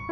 What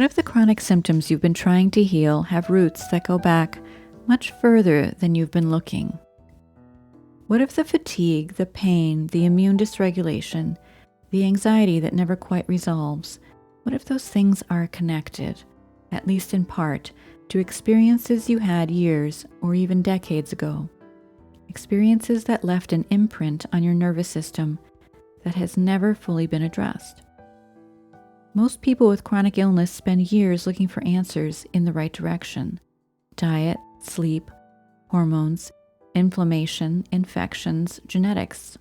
if the chronic symptoms you've been trying to heal have roots that go back much further than you've been looking? What if the fatigue, the pain, the immune dysregulation, the anxiety that never quite resolves, what if those things are connected, at least in part, to experiences you had years or even decades ago? Experiences that left an imprint on your nervous system that has never fully been addressed. Most people with chronic illness spend years looking for answers in the right direction. Diet, sleep, hormones, inflammation, infections, genetics.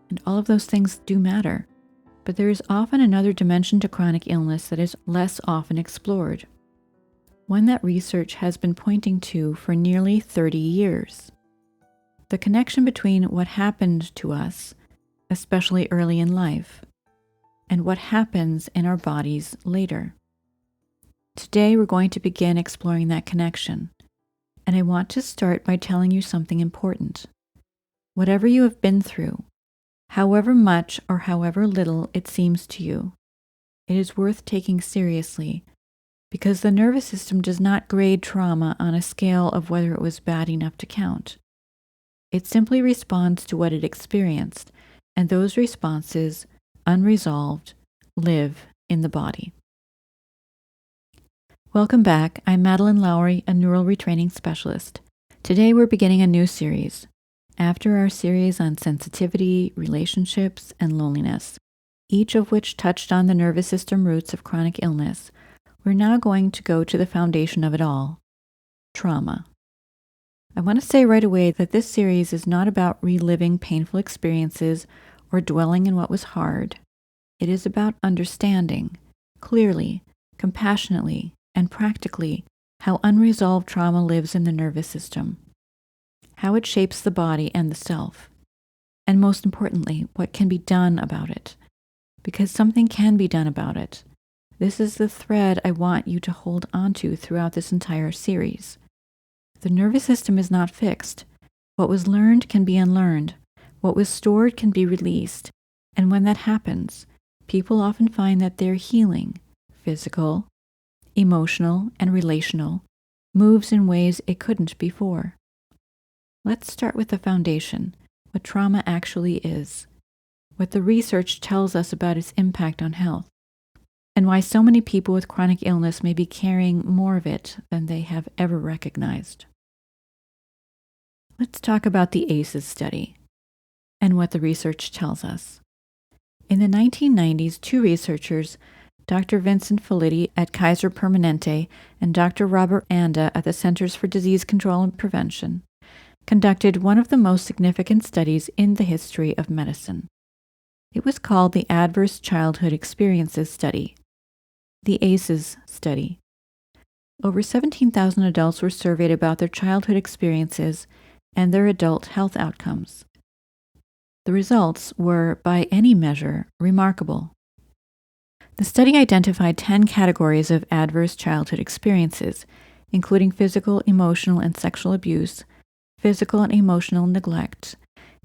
And all of those things do matter. But there is often another dimension to chronic illness that is less often explored. One that research has been pointing to for nearly 30 years. The connection between what happened to us, especially early in life, and what happens in our bodies later. Today we're going to begin exploring that connection, and I want to start by telling you something important. Whatever you have been through, however much or however little it seems to you, it is worth taking seriously because the nervous system does not grade trauma on a scale of whether it was bad enough to count. It simply responds to what it experienced, and those responses, unresolved, live in the body. Welcome back. I'm Madeleine Lowry, a neural retraining specialist. Today we're beginning a new series. After our series on sensitivity, relationships, and loneliness, each of which touched on the nervous system roots of chronic illness, we're now going to go to the foundation of it all, trauma. I want to say right away that this series is not about reliving painful experiences or dwelling in what was hard. It is about understanding, clearly, compassionately, and practically, how unresolved trauma lives in the nervous system, how it shapes the body and the self, and most importantly, what can be done about it. Because something can be done about it. This is the thread I want you to hold onto throughout this entire series. The nervous system is not fixed. What was learned can be unlearned. What was stored can be released, and when that happens, people often find that their healing, physical, emotional, and relational, moves in ways it couldn't before. Let's start with the foundation, what trauma actually is, what the research tells us about its impact on health, and why so many people with chronic illness may be carrying more of it than they have ever recognized. Let's talk about the ACEs study and what the research tells us. In the 1990s, two researchers, Dr. Vincent Felitti at Kaiser Permanente and Dr. Robert Anda at the Centers for Disease Control and Prevention, conducted one of the most significant studies in the history of medicine. It was called the Adverse Childhood Experiences Study, the ACEs study. Over 17,000 adults were surveyed about their childhood experiences and their adult health outcomes. The results were, by any measure, remarkable. The study identified 10 categories of adverse childhood experiences, including physical, emotional, and sexual abuse, physical and emotional neglect,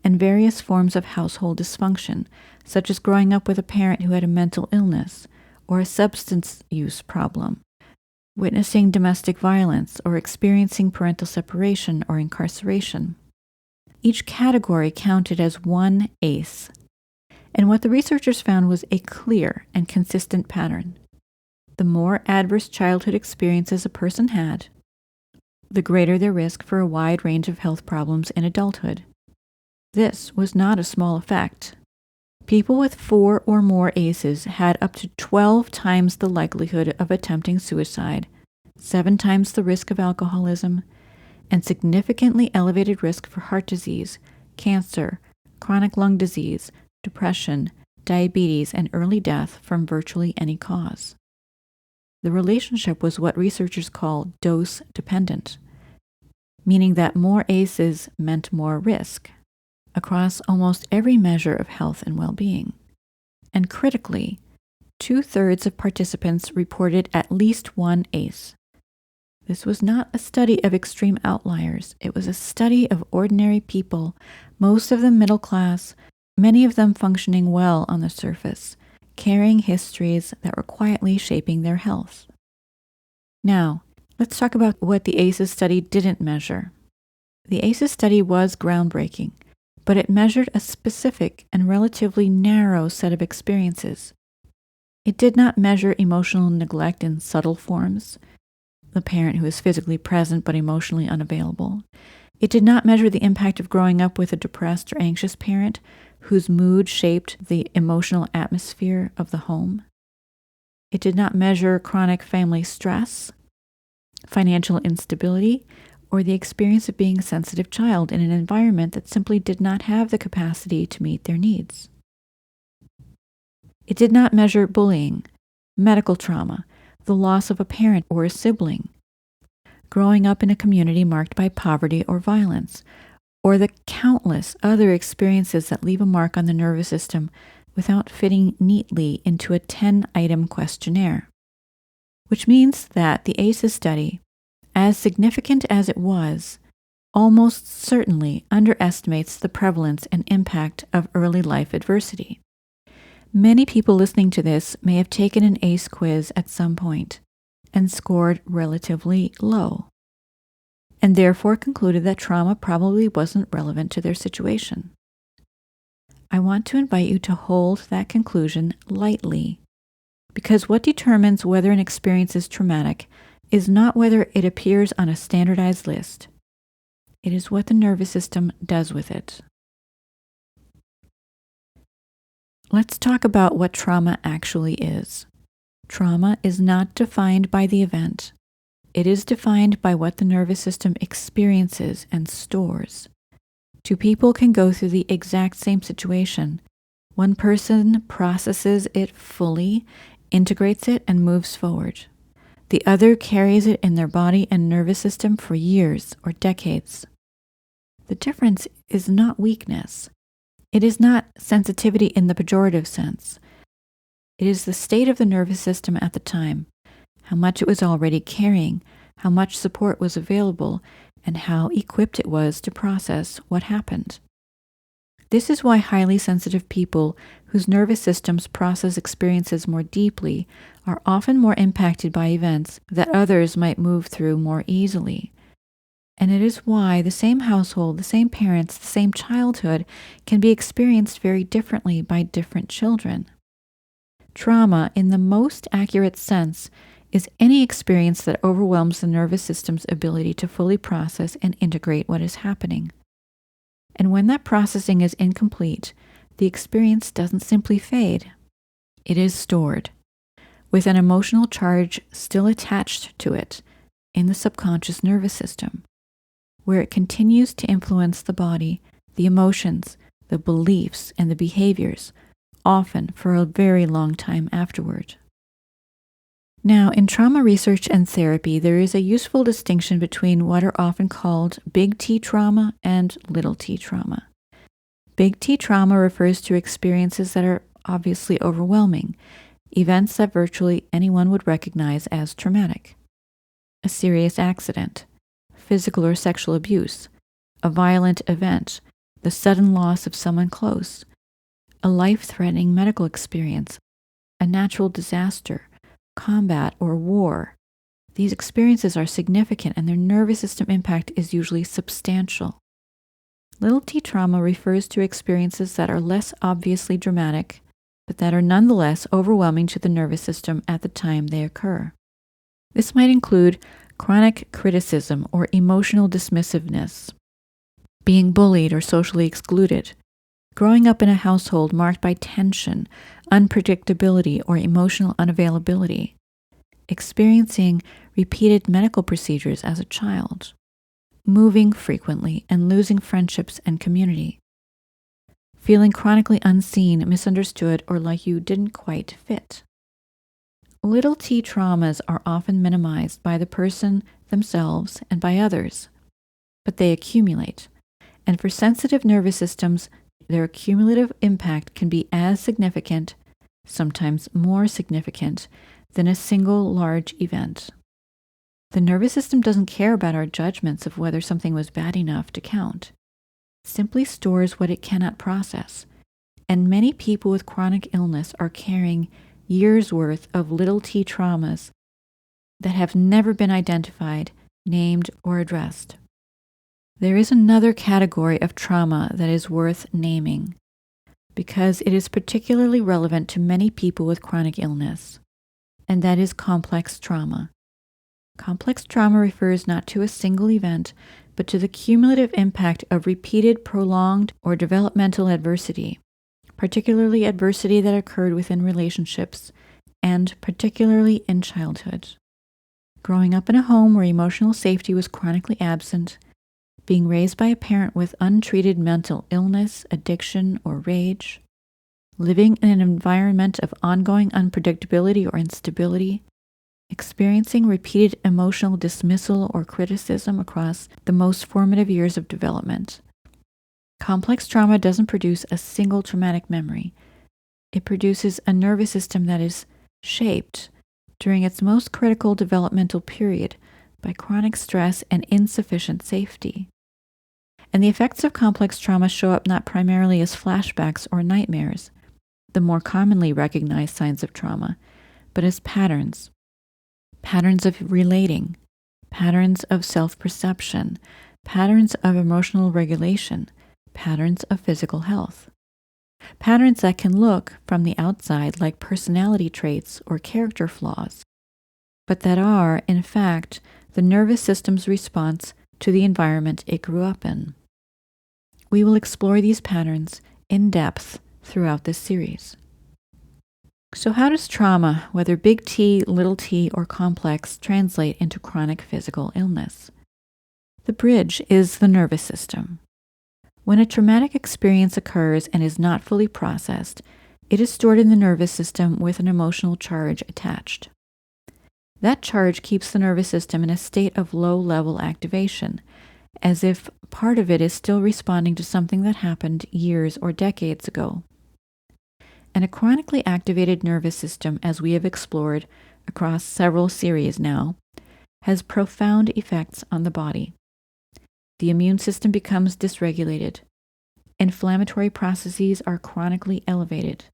and various forms of household dysfunction, such as growing up with a parent who had a mental illness or a substance use problem, witnessing domestic violence, or experiencing parental separation or incarceration. Each category counted as one ACE, and what the researchers found was a clear and consistent pattern. The more adverse childhood experiences a person had, the greater their risk for a wide range of health problems in adulthood. This was not a small effect. People with 4 or more ACEs had up to 12 times the likelihood of attempting suicide, 7 times the risk of alcoholism, and significantly elevated risk for heart disease, cancer, chronic lung disease, depression, diabetes, and early death from virtually any cause. The relationship was what researchers call dose dependent, meaning that more ACEs meant more risk across almost every measure of health and well-being. And critically, 2/3 of participants reported at least one ACE. This was not a study of extreme outliers. It was a study of ordinary people, most of them middle class, many of them functioning well on the surface, carrying histories that were quietly shaping their health. Now, let's talk about what the ACEs study didn't measure. The ACEs study was groundbreaking, but it measured a specific and relatively narrow set of experiences. It did not measure emotional neglect in subtle forms, the parent who is physically present but emotionally unavailable. It did not measure the impact of growing up with a depressed or anxious parent whose mood shaped the emotional atmosphere of the home. It did not measure chronic family stress, financial instability, or the experience of being a sensitive child in an environment that simply did not have the capacity to meet their needs. It did not measure bullying, medical trauma, the loss of a parent or a sibling, growing up in a community marked by poverty or violence, or the countless other experiences that leave a mark on the nervous system without fitting neatly into a 10-item questionnaire. Which means that the ACEs study, as significant as it was, almost certainly underestimates the prevalence and impact of early life adversity. Many people listening to this may have taken an ACE quiz at some point and scored relatively low, and therefore concluded that trauma probably wasn't relevant to their situation. I want to invite you to hold that conclusion lightly, because what determines whether an experience is traumatic is not whether it appears on a standardized list. It is what the nervous system does with it. Let's talk about what trauma actually is. Trauma is not defined by the event. It is defined by what the nervous system experiences and stores. Two people can go through the exact same situation. One person processes it fully, integrates it, and moves forward. The other carries it in their body and nervous system for years or decades. The difference is not weakness. It is not sensitivity in the pejorative sense. It is the state of the nervous system at the time, how much it was already carrying, how much support was available, and how equipped it was to process what happened. This is why highly sensitive people whose nervous systems process experiences more deeply are often more impacted by events that others might move through more easily. And it is why the same household, the same parents, the same childhood can be experienced very differently by different children. Trauma, in the most accurate sense, is any experience that overwhelms the nervous system's ability to fully process and integrate what is happening. And when that processing is incomplete, the experience doesn't simply fade. It is stored, with an emotional charge still attached to it in the subconscious nervous system, where it continues to influence the body, the emotions, the beliefs, and the behaviors, often for a very long time afterward. Now, in trauma research and therapy, there is a useful distinction between what are often called big T trauma and little t trauma. Big T trauma refers to experiences that are obviously overwhelming, events that virtually anyone would recognize as traumatic. A serious accident, physical or sexual abuse, a violent event, the sudden loss of someone close, a life-threatening medical experience, a natural disaster, combat, or war. These experiences are significant and their nervous system impact is usually substantial. Little t trauma refers to experiences that are less obviously dramatic, but that are nonetheless overwhelming to the nervous system at the time they occur. This might include chronic criticism or emotional dismissiveness, being bullied or socially excluded, growing up in a household marked by tension, unpredictability, or emotional unavailability, experiencing repeated medical procedures as a child, moving frequently and losing friendships and community, feeling chronically unseen, misunderstood, or like you didn't quite fit. Little t traumas are often minimized by the person themselves and by others, but they accumulate. And for sensitive nervous systems, their cumulative impact can be as significant, sometimes more significant, than a single large event. The nervous system doesn't care about our judgments of whether something was bad enough to count. It simply stores what it cannot process. And many people with chronic illness are carrying years' worth of little t traumas that have never been identified, named, or addressed. There is another category of trauma that is worth naming because it is particularly relevant to many people with chronic illness, and that is complex trauma. Complex trauma refers not to a single event, but to the cumulative impact of repeated, prolonged, or developmental adversity, particularly adversity that occurred within relationships, and particularly in childhood. Growing up in a home where emotional safety was chronically absent, being raised by a parent with untreated mental illness, addiction, or rage, living in an environment of ongoing unpredictability or instability, experiencing repeated emotional dismissal or criticism across the most formative years of development. Complex trauma doesn't produce a single traumatic memory. It produces a nervous system that is shaped during its most critical developmental period by chronic stress and insufficient safety. And the effects of complex trauma show up not primarily as flashbacks or nightmares, the more commonly recognized signs of trauma, but as patterns. Patterns of relating, patterns of self-perception, patterns of emotional regulation, patterns of physical health. Patterns that can look, from the outside, like personality traits or character flaws, but that are, in fact, the nervous system's response to the environment it grew up in. We will explore these patterns in depth throughout this series. So how does trauma, whether big T, little t, or complex, translate into chronic physical illness? The bridge is the nervous system. When a traumatic experience occurs and is not fully processed, it is stored in the nervous system with an emotional charge attached. That charge keeps the nervous system in a state of low-level activation, as if part of it is still responding to something that happened years or decades ago. And a chronically activated nervous system, as we have explored across several series now, has profound effects on the body. The immune system becomes dysregulated. Inflammatory processes are chronically elevated.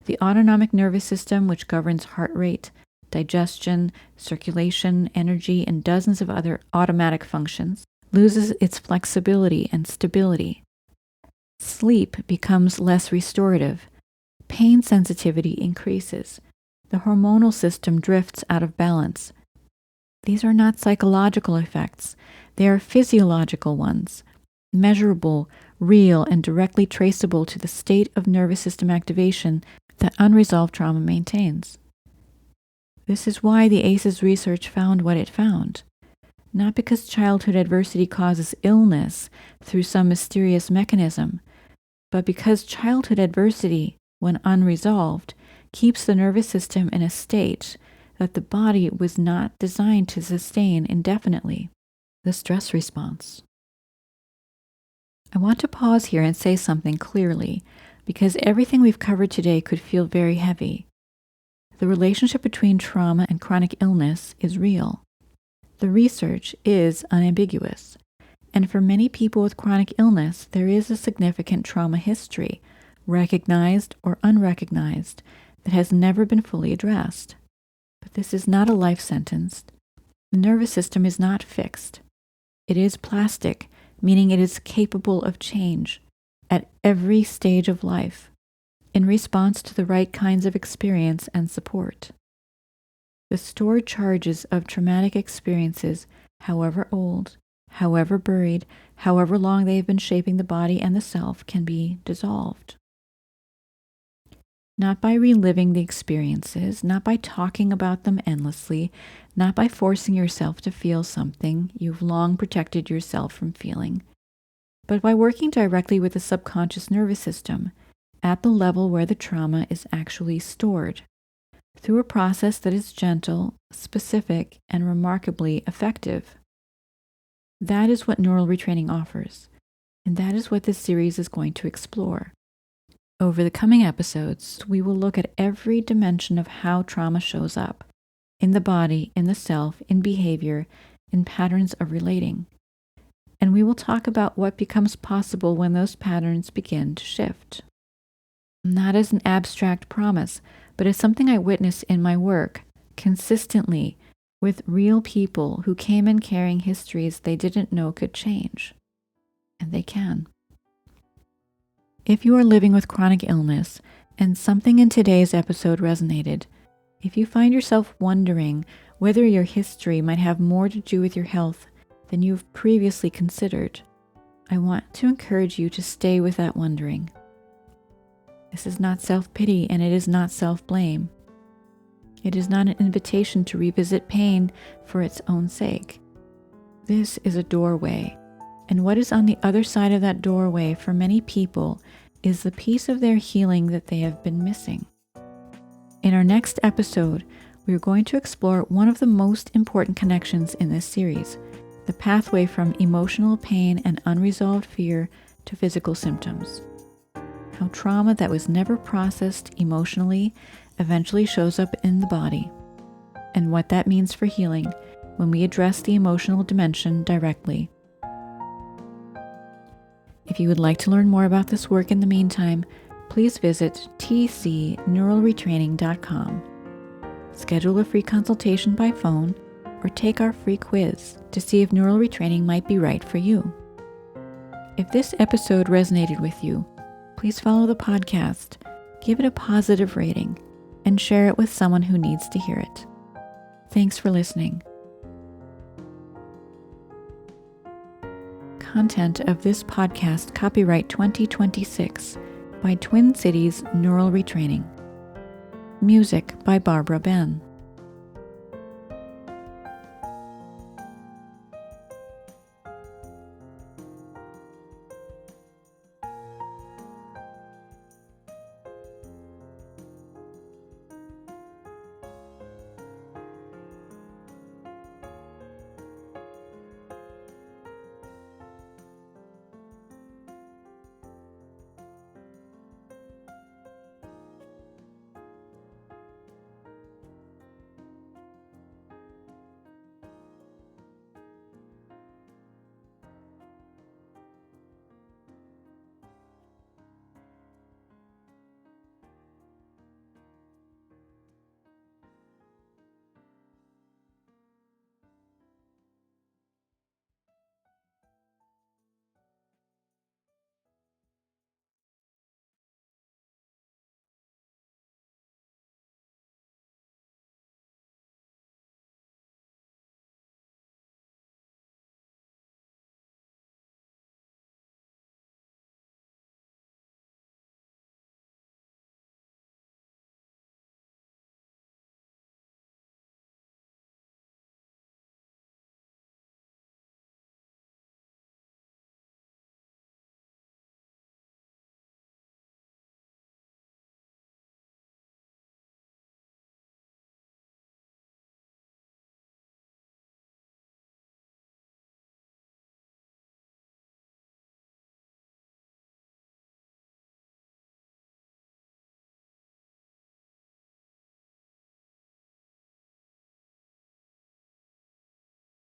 The autonomic nervous system, which governs heart rate, digestion, circulation, energy, and dozens of other automatic functions, loses its flexibility and stability. Sleep becomes less restorative. Pain sensitivity increases. The hormonal system drifts out of balance. These are not psychological effects. They are physiological ones, measurable, real, and directly traceable to the state of nervous system activation that unresolved trauma maintains. This is why the ACEs research found what it found. Not because childhood adversity causes illness through some mysterious mechanism, but because childhood adversity, when unresolved, keeps the nervous system in a state that the body was not designed to sustain indefinitely, the stress response. I want to pause here and say something clearly, because everything we've covered today could feel very heavy. The relationship between trauma and chronic illness is real. The research is unambiguous, and for many people with chronic illness, there is a significant trauma history, recognized or unrecognized, that has never been fully addressed. But this is not a life sentence. The nervous system is not fixed. It is plastic, meaning it is capable of change at every stage of life, in response to the right kinds of experience and support. The stored charges of traumatic experiences, however old, however buried, however long they have been shaping the body and the self, can be dissolved. Not by reliving the experiences, not by talking about them endlessly, not by forcing yourself to feel something you've long protected yourself from feeling, but by working directly with the subconscious nervous system at the level where the trauma is actually stored. through a process that is gentle, specific, and remarkably effective. That is what neural retraining offers, and that is what this series is going to explore. Over the coming episodes, we will look at every dimension of how trauma shows up in the body, in the self, in behavior, in patterns of relating. And we will talk about what becomes possible when those patterns begin to shift. Not as an abstract promise, but as something I witness in my work consistently with real people who came in carrying histories they didn't know could change. And they can. If you are living with chronic illness and something in today's episode resonated, if you find yourself wondering whether your history might have more to do with your health than you've previously considered, I want to encourage you to stay with that wondering. This is not self-pity, and it is not self-blame. It is not an invitation to revisit pain for its own sake. This is a doorway, and what is on the other side of that doorway for many people is the piece of their healing that they have been missing. In our next episode, we are going to explore one of the most important connections in this series, the pathway from emotional pain and unresolved fear to physical symptoms. How trauma that was never processed emotionally eventually shows up in the body, and what that means for healing when we address the emotional dimension directly. If you would like to learn more about this work in the meantime, please visit tcneuralretraining.com. Schedule a free consultation by phone or take our free quiz to see if neural retraining might be right for you. If this episode resonated with you, please follow the podcast, give it a positive rating, and share it with someone who needs to hear it. Thanks for listening. Content of this podcast copyright 2026 by Twin Cities Neural Retraining. Music by Barbara Ben.